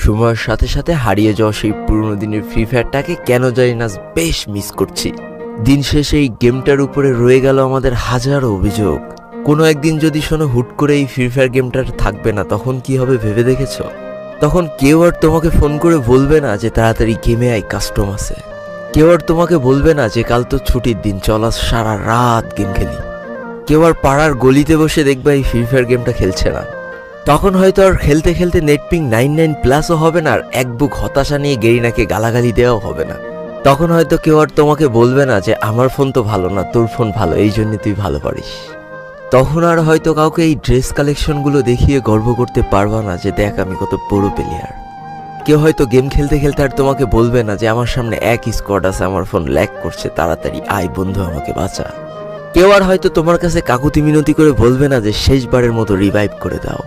সময়ের সাথে সাথে হারিয়ে যাওয়া সেই পুরনো দিনের ফ্রি ফায়ারটাকে কেন জানি না বেশ মিস করছি। দিন শেষে এই গেমটার উপরে রয়ে গেল আমাদের হাজারো অভিযোগ। কোনো একদিন যদি শোনো হুট করে এই ফ্রি ফায়ার গেমটার থাকবে না, তখন কি হবে ভেবে দেখেছ? তখন কেউ আর তোমাকে ফোন করে বলবে না যে তাড়াতাড়ি গেমে আই, কাস্টম আছে। কেউ আর তোমাকে বলবে না যে কাল তো ছুটির দিন, চল আজ সারা রাত গেম খেলি। কেউ আর পাড়ার গলিতে বসে দেখবা এই ফ্রি ফায়ার গেমটা খেলছে না। তখন হয়তো আর খেলতে খেলতে নেটপিং 99+ হবে না, আর এক বুক হতাশা নিয়ে গেরিনাকে গালাগালি দেওয়াও হবে না। তখন হয়তো কেউ আর তোমাকে বলবে না যে আমার ফোন তো ভালো না, তোর ফোন ভালো, এই জন্য তুই ভালো পারিস। তখন আর হয়তো কাউকে এই ড্রেস কালেকশনগুলো দেখিয়ে গর্ব করতে পারবা না যে দেখ আমি কত বড় প্লেয়ার। কেউ হয়তো গেম খেলতে খেলতে আর তোমাকে বলবে না যে আমার সামনে এক স্কোয়াড আছে, আমার ফোন ল্যাগ করছে, তাড়াতাড়ি আয় বন্ধু আমাকে বাঁচা। কেউ আর হয়তো তোমার কাছে কাকুতি মিনতি করে বলবে না যে শেষবারের মতো রিভাইভ করে দাও।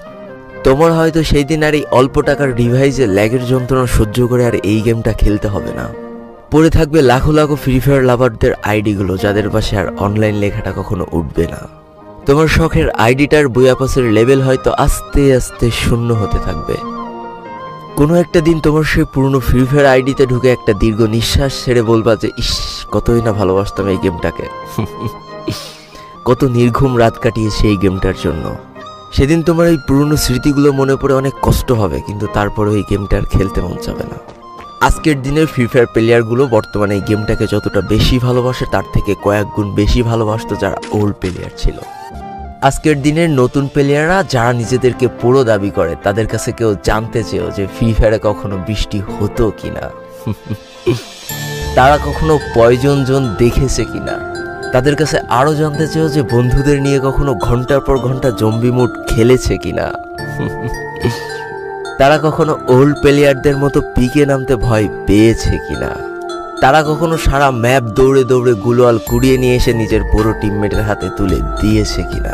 তোমার হয়তো সেই দিন আর এই অল্প টাকার ডিভাইসে ল্যাগের যন্ত্রণা সহ্য করে আর এই গেমটা খেলতে হবে না। পড়ে থাকবে লাখো লাখো ফ্রি ফায়ার লাভারদের আইডিগুলো, যাদের পাশে আর অনলাইন লেখাটা কখনো উঠবে না। তোমার শখের আইডিটার বইয়াপাসের লেভেল হয়তো আস্তে আস্তে শূন্য হতে থাকবে। কোনো একটা দিন তোমার সেই পুরনো ফ্রি ফায়ার আইডিতে ঢুকে একটা দীর্ঘ নিঃশ্বাস ছেড়ে বলবা যে ইস, কতই না ভালোবাসতাম এই গেমটাকে। কত নির্ঘুম রাত কাটিয়েছে এই গেমটার জন্য। সেদিন তোমার এই পুরনো স্মৃতিগুলো মনে পড়ে অনেক কষ্ট হবে, কিন্তু তারপরে এই গেমটা আর খেলতে মন যাবে না। আজকের দিনের ফ্রি ফায়ার প্লেয়ারগুলো বর্তমানে এই গেমটাকে যতটা বেশি ভালোবাসে তার থেকে কয়েক গুণ বেশি ভালোবাসতো যারা ওল্ড প্লেয়ার ছিল। আজকের দিনের নতুন প্লেয়াররা যারা নিজেদেরকে পুরো দাবি করে, তাদের কাছে কেউ জানতে চেয়েও যে ফ্রি ফায়ারে কখনো বৃষ্টি হতো কিনা, তারা কখনো পয়জন জোন দেখেছে কিনা, তাদের কাছে আরো জানতে চেয়েও যে বন্ধুদের নিয়ে কখনো ঘন্টার পর ঘন্টা জম্বি মুড খেলেছে কিনা, তারা কখনো ওল্ড প্লেয়ারদের মতো পিকে নামতে ভয় পেয়েছে কিনা, তারা কখনো সারা ম্যাপ দৌড়ে দৌড়ে গুলোয়াল কুড়িয়ে নিয়ে এসে নিজের পুরো টিমমেটের হাতে তুলে দিয়েছে কিনা।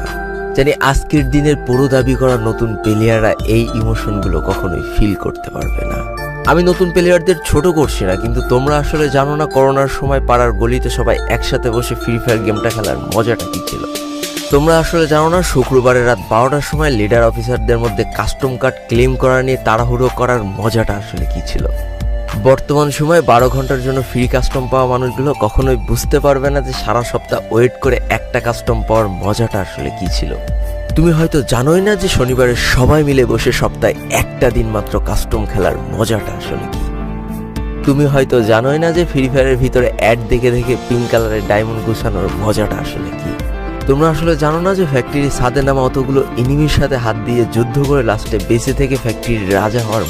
জানি আজকের দিনের পুরো দাবি করা নতুন প্লেয়াররা এই ইমোশনগুলো কখনোই ফিল করতে পারবে না। আমি নতুন প্লেয়ারদের ছোট করছি না, কিন্তু তোমরা আসলে জানো না করোনার সময় পাড়ার গলিতে সবাই একসাথে বসে ফ্রি ফায়ার গেমটা খেলার মজাটা কি ছিল। তোমরা আসলে জানো না শুক্রবারের রাত 12টার সময় লিডার অফিসারদের মধ্যে কাস্টম কার্ড ক্লেম করা নিয়ে তাড়াহুড়ো করার মজাটা আসলে কি ছিল। বর্তমান সময়ে 12 ঘন্টার জন্য ফ্রি কাস্টম পাওয়া মানুষগুলো কখনোই বুঝতে পারবে না যে সারা সপ্তাহ ওয়েট করে একটা কাস্টম পাওয়ার মজাটা আসলে কি ছিল। তুমি হয়তো জানোই না যে শনিবারে সবাই মিলে বসে সপ্তাহে একটা দিন মাত্র কাস্টম খেলার মজাটা আসলে কি। তুমি হয়তো জানোই না যে ফ্রি ফায়ারের ভিতরে অ্যাড দেখে দেখে পিঙ্ক কালারের ডায়মন্ড গুছানোর মজাটা আসলে কি। তোমরা আসলে জানো না যে ফ্যাক্টরির ছাদে নামা অতগুলো এনিমির সাথে হাত দিয়ে যুদ্ধ করে লাস্টে বেঁচে থেকে ফ্যাক্টরির রাজা হওয়ার